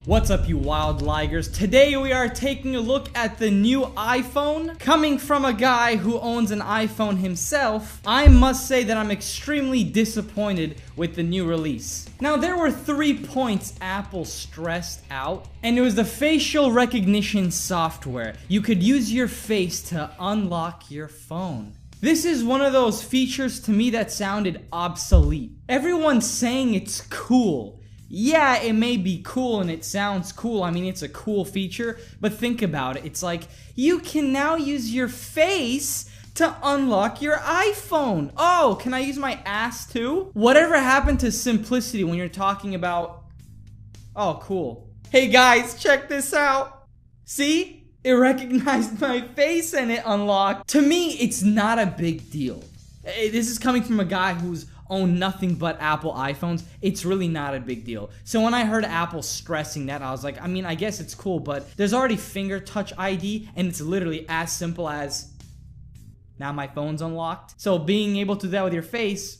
What's up, you wild ligers? Today we are taking a look at the new iPhone. Coming from a guy who owns an iPhone himself, I must say that I'm extremely disappointed with the new release. Now, there were 3 points Apple stressed out, and it was the facial recognition software. You could use your face to unlock your phone. This is one of those features to me that sounded obsolete. Everyone's saying it's cool. Yeah, it may be cool and it sounds cool. I mean, it's a cool feature, but think about it. It's like, you can now use your face to unlock your iPhone. Oh, can I use my ass too? Whatever happened to simplicity when you're talking about... Oh, cool. Hey guys, check this out. See? It recognized my face and it unlocked. To me, it's not a big deal. This is coming from a guy who's owned nothing but Apple iPhones. It's really not a big deal. So when I heard Apple stressing that, I was like, I mean, I guess it's cool, but there's already finger touch ID, and it's literally as simple as, now my phone's unlocked. So being able to do that with your face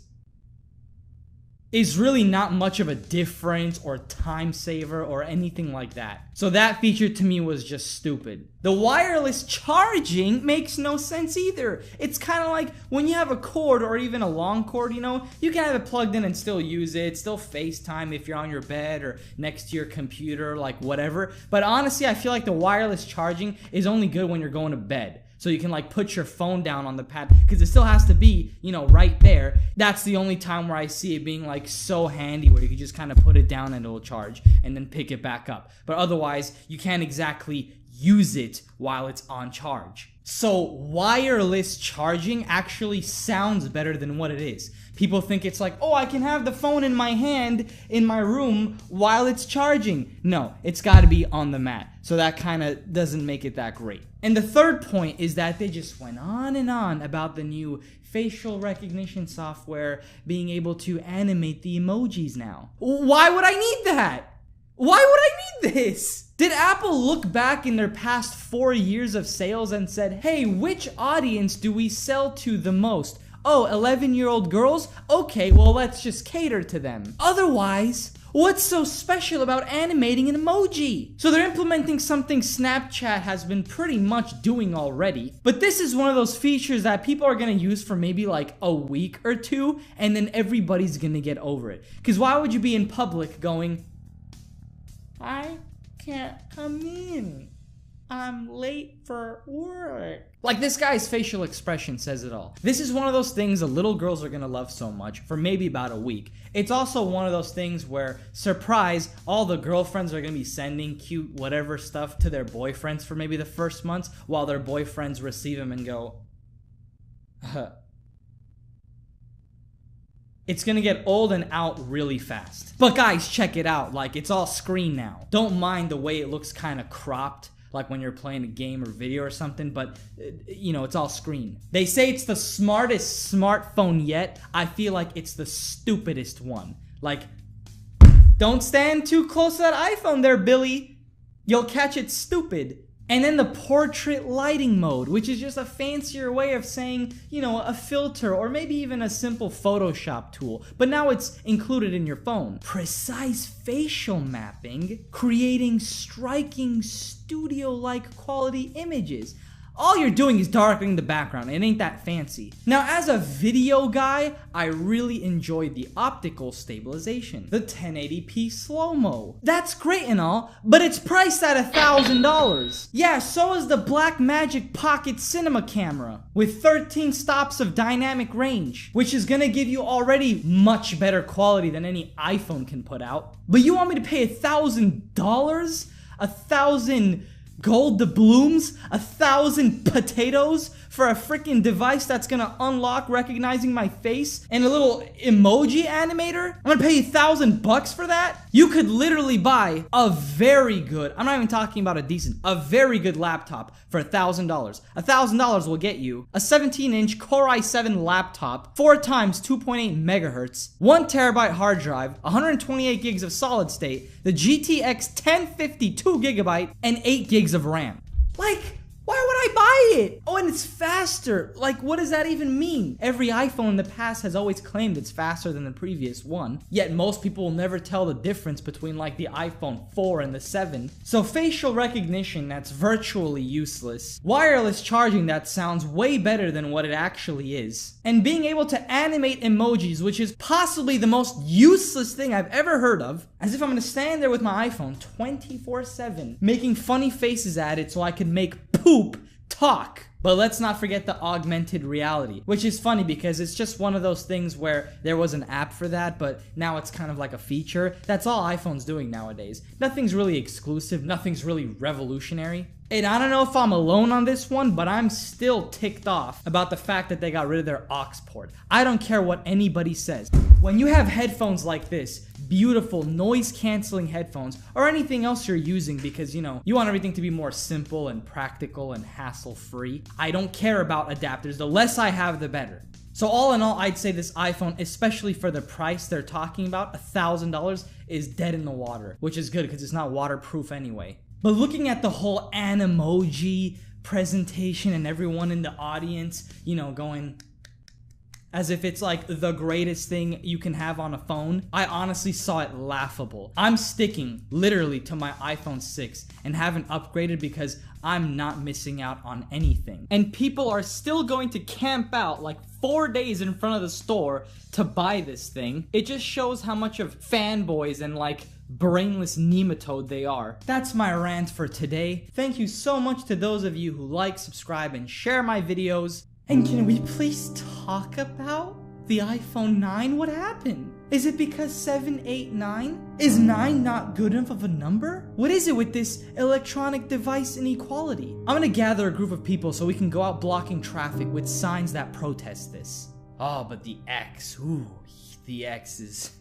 is really not much of a difference or time saver or anything like that. So that feature to me was just stupid. The wireless charging makes no sense either. It's kind of like when you have a cord or even a long cord, you know, you can have it plugged in and still use it, still FaceTime if you're on your bed or next to your computer, like whatever. But honestly, I feel like the wireless charging is only good when you're going to bed. So you can like put your phone down on the pad, because it still has to be, you know, right there. That's the only time where I see it being like so handy, where you can just kind of put it down and it'll charge and then pick it back up. But otherwise, you can't exactly use it while it's on charge. So wireless charging actually sounds better than what it is. People think it's like, oh, I can have the phone in my hand in my room while it's charging. No, it's got to be on the mat. So that kind of doesn't make it that great. And the third point is that they just went on and on about the new facial recognition software being able to animate the emojis now. Why would I need that? Why would I need this? Did Apple look back in their past 4 years of sales and said, hey, which audience do we sell to the most? Oh, 11-year-old girls? Okay, well, let's just cater to them. Otherwise, what's so special about animating an emoji? So they're implementing something Snapchat has been pretty much doing already. But this is one of those features that people are gonna use for maybe like a week or two, and then everybody's gonna get over it. Because why would you be in public going, I can't come in, I'm late for work? Like, this guy's facial expression says it all. This is one of those things the little girls are gonna love so much for maybe about a week. It's also one of those things where, surprise, all the girlfriends are gonna be sending cute whatever stuff to their boyfriends for maybe the first months, while their boyfriends receive them and go, It's gonna get old and out really fast. But guys, check it out. Like, it's all screen now. Don't mind the way it looks kind of cropped, like when you're playing a game or video or something, but you know, it's all screen. They say it's the smartest smartphone yet. I feel like it's the stupidest one. Like, don't stand too close to that iPhone there, Billy. You'll catch it stupid. And then the portrait lighting mode, which is just a fancier way of saying, you know, a filter or maybe even a simple Photoshop tool. But now it's included in your phone. Precise facial mapping, creating striking studio-like quality images. All you're doing is darkening the background. It ain't that fancy. Now, as a video guy, I really enjoyed the optical stabilization, the 1080p slow-mo. That's great and all, but it's priced at $1,000. Yeah, so is the Blackmagic Pocket Cinema camera with 13 stops of dynamic range, which is gonna give you already much better quality than any iPhone can put out. But you want me to pay $1,000? 1,000 gold doubloons? 1,000 potatoes for a freaking device that's gonna unlock recognizing my face and a little emoji animator? I'm gonna pay you $1,000 for that? You could literally buy a very good, I'm not even talking about a decent, a very good laptop for $1,000. $1,000 will get you a 17-inch Core i7 laptop, 4 times 2.8 megahertz, 1 terabyte hard drive, 128 gigs of solid state, the GTX 1050 2 gigabyte, and 8 gigs of RAM. Like, Why would I buy it? Oh, and it's faster. Like, what does that even mean? Every iPhone in the past has always claimed it's faster than the previous one, yet most people will never tell the difference between like the iPhone 4 and the 7. So facial recognition, that's virtually useless. Wireless charging, that sounds way better than what it actually is. And being able to animate emojis, which is possibly the most useless thing I've ever heard of, as if I'm gonna stand there with my iPhone 24/7, making funny faces at it so I can make poop talk. But let's not forget the augmented reality, which is funny because it's just one of those things where there was an app for that, but now it's kind of like a feature. That's all iPhone's doing nowadays. Nothing's really exclusive, nothing's really revolutionary. And I don't know if I'm alone on this one, but I'm still ticked off about the fact that they got rid of their aux port. I don't care what anybody says. When you have headphones like this, beautiful noise-canceling headphones, or anything else you're using because, you know, you want everything to be more simple and practical and hassle-free, I don't care about adapters. The less I have, the better. So all in all, I'd say this iPhone, especially for the price they're talking about, $1,000, is dead in the water, which is good because it's not waterproof anyway. But looking at the whole Animoji presentation and everyone in the audience, you know, going as if it's like the greatest thing you can have on a phone, I honestly saw it laughable. I'm sticking literally to my iPhone 6 and haven't upgraded because I'm not missing out on anything. And people are still going to camp out like 4 days in front of the store to buy this thing. It just shows how much of fanboys and like brainless nematode they are. That's my rant for today. Thank you so much to those of you who like, subscribe, and share my videos. And can we please talk about the iPhone 9? What happened? Is it because 7, 8, 9? Is 9 not good enough of a number? What is it with this electronic device inequality? I'm gonna gather a group of people so we can go out blocking traffic with signs that protest this. Oh, but the X, ooh, the X is...